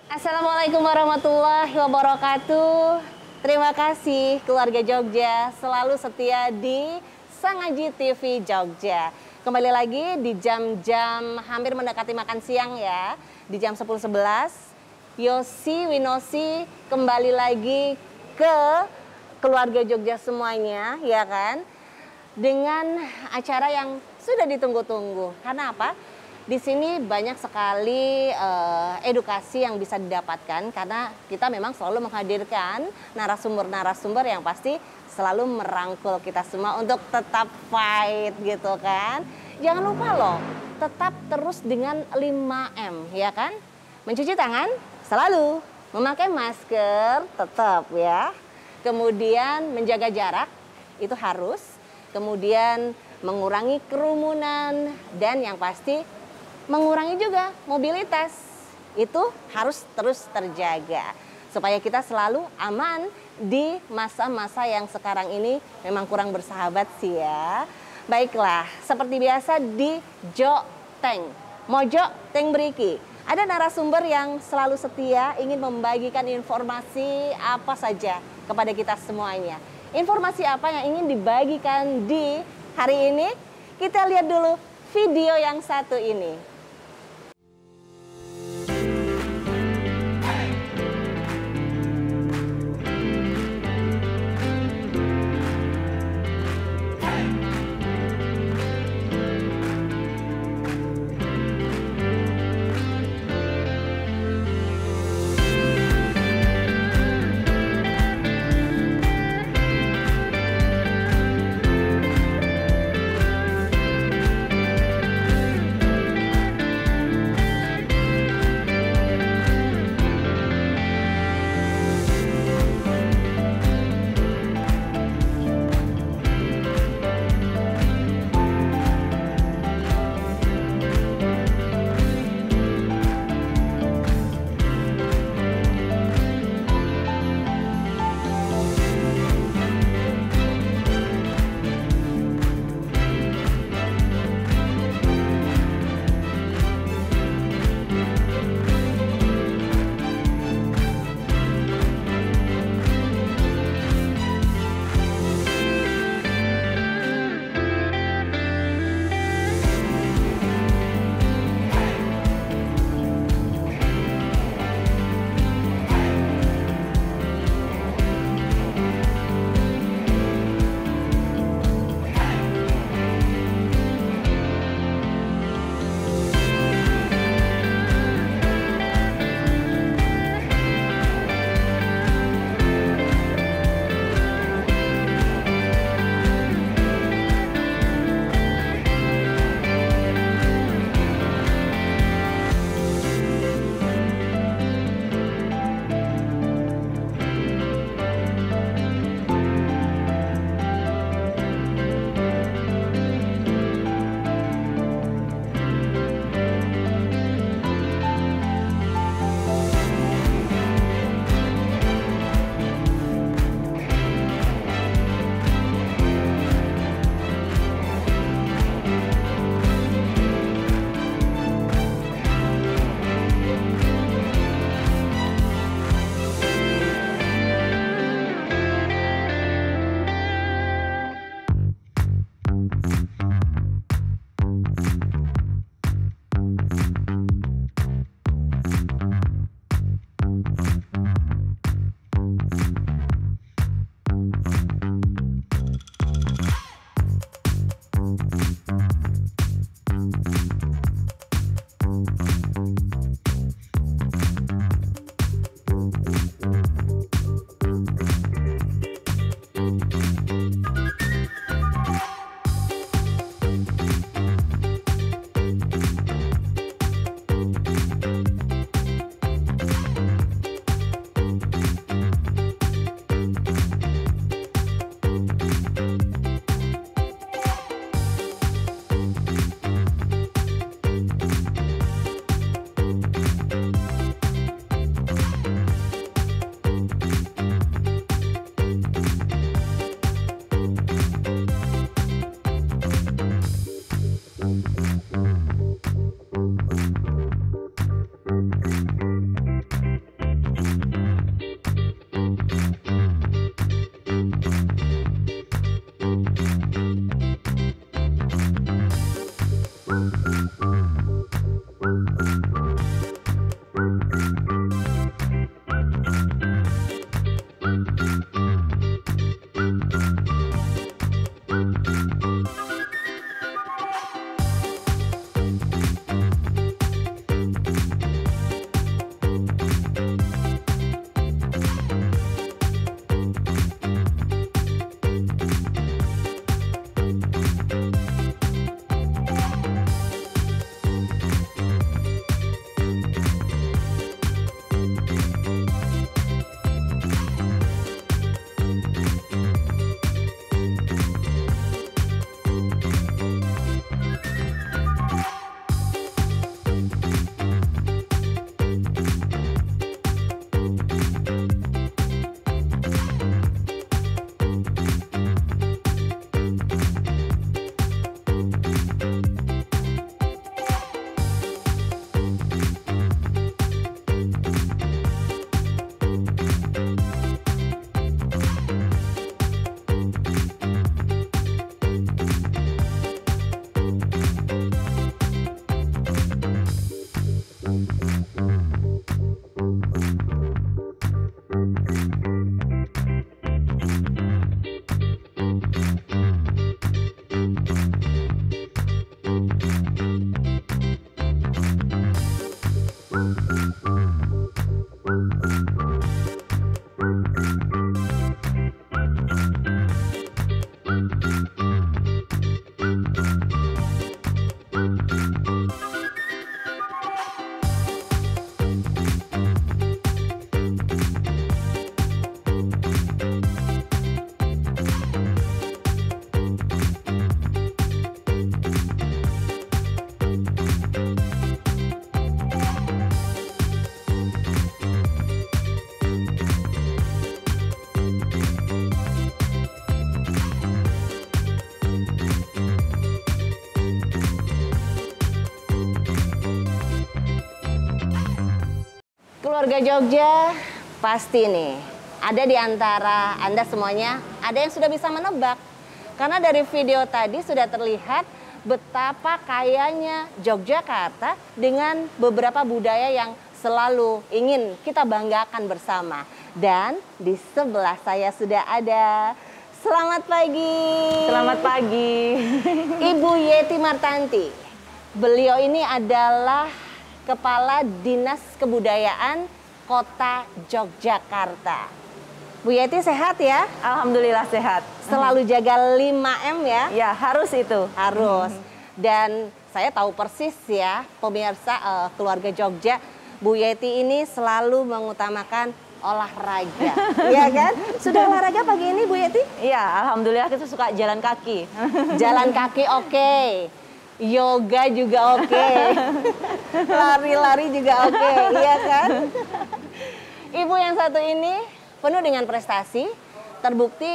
Assalamualaikum warahmatullahi wabarakatuh. Terima kasih keluarga Jogja selalu setia di Sangaji TV Jogja. Kembali lagi di jam-jam hampir mendekati makan siang ya. Di jam 10.11 Yosi Winosi kembali lagi ke keluarga Jogja semuanya ya kan. Dengan acara yang sudah ditunggu-tunggu. Karena apa? Di sini banyak sekali edukasi yang bisa didapatkan karena kita memang selalu menghadirkan narasumber-narasumber yang pasti selalu merangkul kita semua untuk tetap fight gitu kan. Jangan lupa loh, tetap terus dengan 5M ya kan. Mencuci tangan selalu, memakai masker tetap ya. Kemudian menjaga jarak itu harus. Kemudian mengurangi kerumunan dan yang pasti mengurangi juga mobilitas. Itu harus terus terjaga supaya kita selalu aman di masa-masa yang sekarang ini memang kurang bersahabat sih ya. Baiklah, seperti biasa di Jo Teng Mojo Teng Beriki ada narasumber yang selalu setia ingin membagikan informasi apa saja kepada kita semuanya. Informasi apa yang ingin dibagikan di hari ini? Kita lihat dulu video yang satu ini. Keluarga Jogja pasti nih ada di antara Anda semuanya ada yang sudah bisa menebak. Karena dari video tadi sudah terlihat betapa kayanya Yogyakarta dengan beberapa budaya yang selalu ingin kita banggakan bersama. Dan di sebelah saya sudah ada, selamat pagi. Selamat pagi. Ibu Yeti Martanti. Beliau ini adalah Kepala Dinas Kebudayaan Kota Yogyakarta. Bu Yeti sehat ya? Alhamdulillah sehat. Selalu jaga 5M ya? Ya, harus itu. Harus. Dan saya tahu persis ya, pemirsa keluarga Jogja, Bu Yeti ini selalu mengutamakan olahraga. Iya kan? Sudah olahraga pagi ini Bu Yeti? Iya, alhamdulillah kita suka jalan kaki. Jalan kaki oke. Yoga juga oke. Lari-lari juga oke, iya kan? Ibu yang satu ini penuh dengan prestasi, terbukti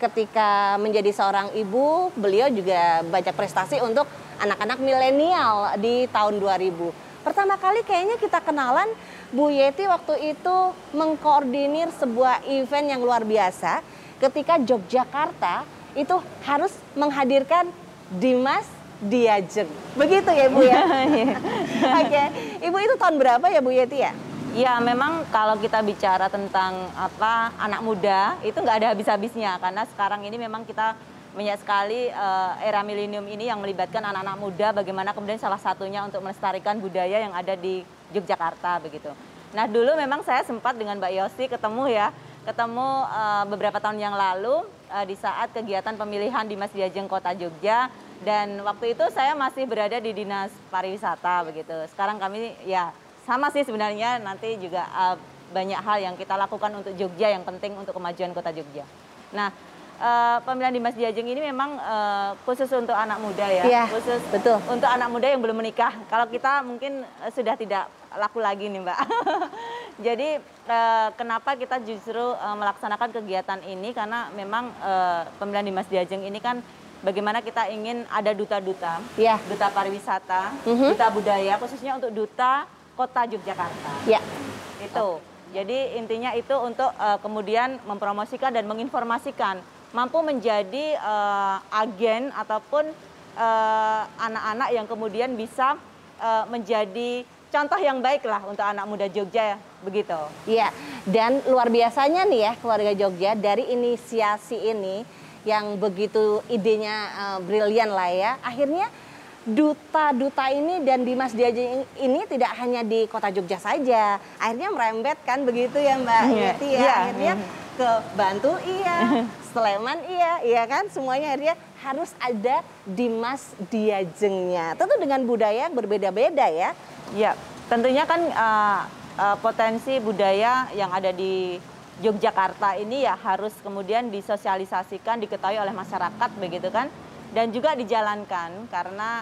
ketika menjadi seorang ibu, beliau juga banyak prestasi untuk anak-anak milenial di tahun 2000. Pertama kali kayaknya kita kenalan, Bu Yeti waktu itu mengkoordinir sebuah event yang luar biasa ketika Yogyakarta itu harus menghadirkan Dimas Diajeng. Begitu ya Bu ya? Oke, Ibu itu tahun berapa ya Bu Yeti ya? Ya, memang kalau kita bicara tentang anak muda itu nggak ada habis-habisnya karena sekarang ini memang kita banyak sekali era milenium ini yang melibatkan anak-anak muda, bagaimana kemudian salah satunya untuk melestarikan budaya yang ada di Yogyakarta begitu. Nah, dulu memang saya sempat dengan Mbak Yosi ketemu beberapa tahun yang lalu di saat kegiatan pemilihan Dimas Diajeng Kota Jogja, dan waktu itu saya masih berada di Dinas Pariwisata begitu. Sekarang kami ya sama sih sebenarnya, nanti juga banyak hal yang kita lakukan untuk Jogja yang penting untuk kemajuan Kota Jogja. Nah, pemilihan Dimas Diajeng ini memang khusus untuk anak muda ya, iya, khusus betul. Untuk anak muda yang belum menikah. Kalau kita mungkin sudah tidak laku lagi nih Mbak. Jadi kenapa kita justru melaksanakan kegiatan ini, karena memang pemilihan Dimas Diajeng ini kan bagaimana kita ingin ada duta-duta, ya, duta pariwisata, duta budaya, khususnya untuk duta Kota Yogyakarta. Ya. Itu. Jadi intinya itu untuk kemudian mempromosikan dan menginformasikan, mampu menjadi agen ataupun anak-anak yang kemudian bisa menjadi contoh yang baik lah untuk anak muda Jogja, begitu. Iya, dan luar biasanya nih ya keluarga Jogja, dari inisiasi ini yang begitu idenya brilian lah ya, akhirnya duta-duta ini dan Dimas Diajeng ini tidak hanya di Kota Jogja saja, akhirnya merembet kan begitu ya Mbak Yeti ya, akhirnya ke Bantul iya, Sleman iya kan, semuanya akhirnya harus ada Dimas Diajengnya. Tentu dengan budaya yang berbeda-beda ya. Ya, tentunya kan potensi budaya yang ada di Yogyakarta ini ya harus kemudian disosialisasikan, diketahui oleh masyarakat begitu kan, dan juga dijalankan karena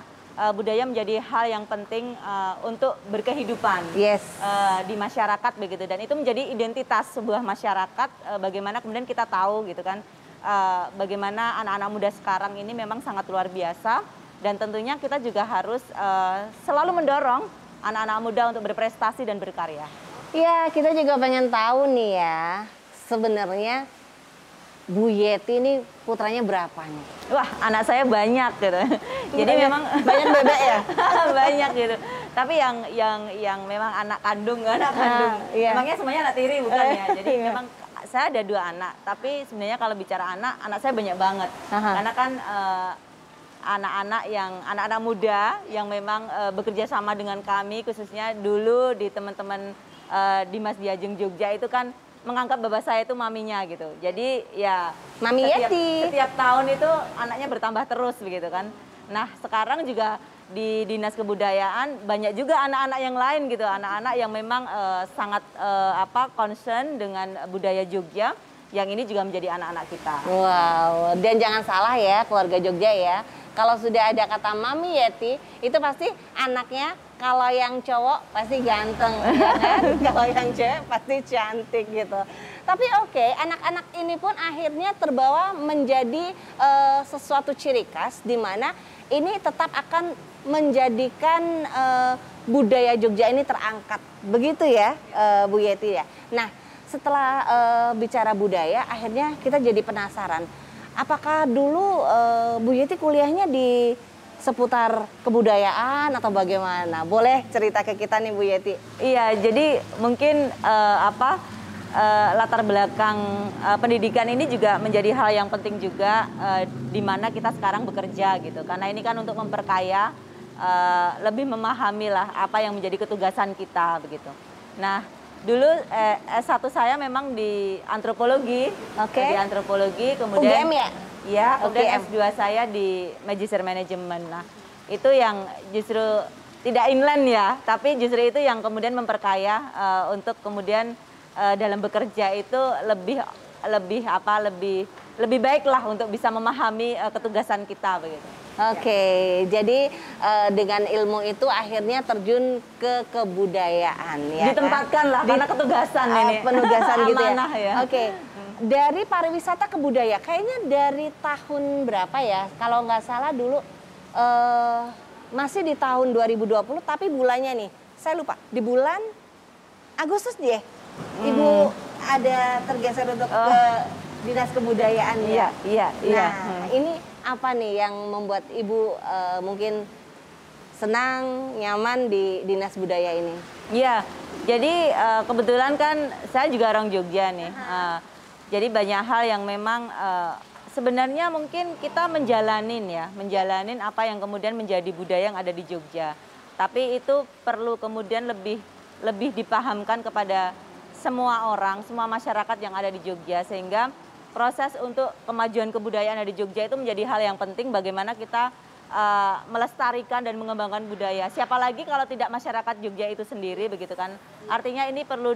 budaya menjadi hal yang penting untuk berkehidupan di masyarakat begitu, dan itu menjadi identitas sebuah masyarakat. Bagaimana kemudian kita tahu gitu kan, bagaimana anak-anak muda sekarang ini memang sangat luar biasa, dan tentunya kita juga harus selalu mendorong anak-anak muda untuk berprestasi dan berkarya. Iya, kita juga pengen tahu nih ya, sebenarnya Bu Yeti ini putranya berapa nih? Wah, anak saya banyak gitu. Jadi memang banyak bebek ya? Banyak gitu. Tapi yang memang anak kandung. Iya. Emangnya semuanya anak tiri bukan ya? Jadi memang saya ada 2 anak, tapi sebenarnya kalau bicara anak saya banyak banget. Karena kan anak-anak muda yang memang bekerja sama dengan kami, khususnya dulu di teman-teman Dimas Diajeng Jogja itu kan menganggap bahwa saya itu maminya gitu. Jadi ya Mami Yeti. Setiap tahun itu anaknya bertambah terus begitu kan. Nah, sekarang juga di Dinas Kebudayaan banyak juga anak-anak yang lain gitu, anak-anak yang memang sangat concern dengan budaya Jogja, yang ini juga menjadi anak-anak kita. Wow, dan jangan salah ya keluarga Jogja ya. Kalau sudah ada kata Mami Yeti, itu pasti anaknya kalau yang cowok pasti ganteng, ya kan? Kalau yang cewek pasti cantik gitu. Tapi oke, anak-anak ini pun akhirnya terbawa menjadi sesuatu ciri khas di mana ini tetap akan menjadikan budaya Jogja ini terangkat. Begitu ya, Bu Yeti ya. Nah, setelah bicara budaya, akhirnya kita jadi penasaran. Apakah dulu Bu Yeti kuliahnya di seputar kebudayaan atau bagaimana? Boleh cerita ke kita nih Bu Yeti? Iya, jadi mungkin latar belakang pendidikan ini juga menjadi hal yang penting juga di mana kita sekarang bekerja gitu. Karena ini kan untuk memperkaya, lebih memahami lah apa yang menjadi ketugasan kita begitu. Nah, dulu S1 saya memang di antropologi, di antropologi, kemudian UGM ya? Iya, kemudian S2 saya di Magister Management. Nah, itu yang justru tidak inline ya, tapi justru itu yang kemudian memperkaya untuk kemudian dalam bekerja itu lebih baik lah untuk bisa memahami ketugasan kita begitu. Oke, jadi dengan ilmu itu akhirnya terjun ke kebudayaan ya. Ditempatkan lah karena ketugasan ini. Penugasan gitu ya. Amanah ya. Oke. Dari pariwisata ke budaya, kayaknya dari tahun berapa ya? Kalau nggak salah dulu masih di tahun 2020, tapi bulannya nih, saya lupa. Di bulan Agustus dia, Ibu ada tergeser untuk ke Dinas Kebudayaan ya? Iya. Nah, ini apa nih yang membuat Ibu mungkin senang, nyaman di Dinas Budaya ini? Iya, jadi kebetulan kan saya juga orang Jogja nih. Jadi banyak hal yang memang sebenarnya mungkin kita menjalanin apa yang kemudian menjadi budaya yang ada di Jogja. Tapi itu perlu kemudian lebih dipahamkan kepada semua orang, semua masyarakat yang ada di Jogja, sehingga proses untuk kemajuan kebudayaan ada di Jogja itu menjadi hal yang penting. Bagaimana kita melestarikan dan mengembangkan budaya. Siapa lagi kalau tidak masyarakat Jogja itu sendiri begitu kan? Artinya ini perlu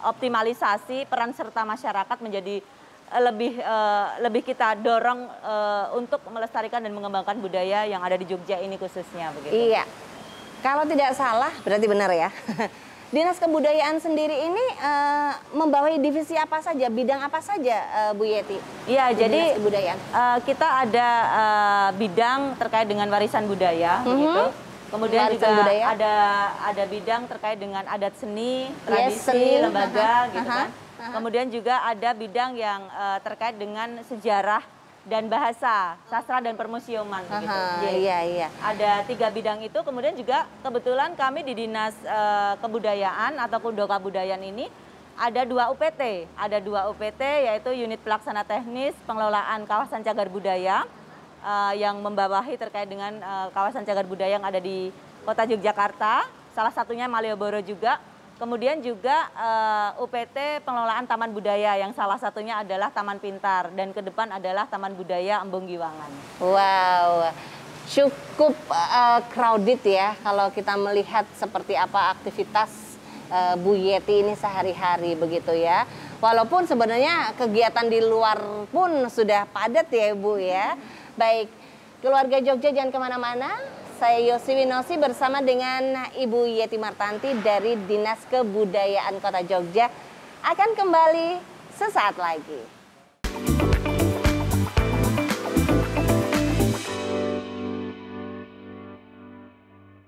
optimalisasi peran serta masyarakat menjadi lebih kita dorong untuk melestarikan dan mengembangkan budaya yang ada di Jogja ini khususnya begitu. Iya. Kalau tidak salah berarti benar ya. Dinas Kebudayaan sendiri ini membawahi divisi apa saja, bidang apa saja Bu Yeti? Iya, jadi Dinas Kebudayaan. Kita ada bidang terkait dengan warisan budaya begitu. Kemudian juga ada bidang terkait dengan adat seni, tradisi, lembaga gitu kan. Kemudian juga ada bidang yang terkait dengan sejarah dan bahasa, sastra dan permusiuman begitu. Iya. Ada 3 bidang itu, kemudian juga kebetulan kami di Dinas Kebudayaan atau Kundo Kabudayaan ini ada 2 UPT. Ada 2 UPT yaitu Unit Pelaksana Teknis Pengelolaan Kawasan Cagar Budaya yang membawahi terkait dengan kawasan cagar budaya yang ada di Kota Yogyakarta, salah satunya Malioboro juga. Kemudian juga UPT Pengelolaan Taman Budaya yang salah satunya adalah Taman Pintar dan ke depan adalah Taman Budaya Embung Giwangan. Wow, cukup crowded ya kalau kita melihat seperti apa aktivitas Bu Yeti ini sehari-hari begitu ya. Walaupun sebenarnya kegiatan di luar pun sudah padat ya Bu ya. Baik, keluarga Jogja jangan kemana-mana. Saya Yosi Winosi bersama dengan Ibu Yeti Martanti dari Dinas Kebudayaan Kota Jogja akan kembali sesaat lagi.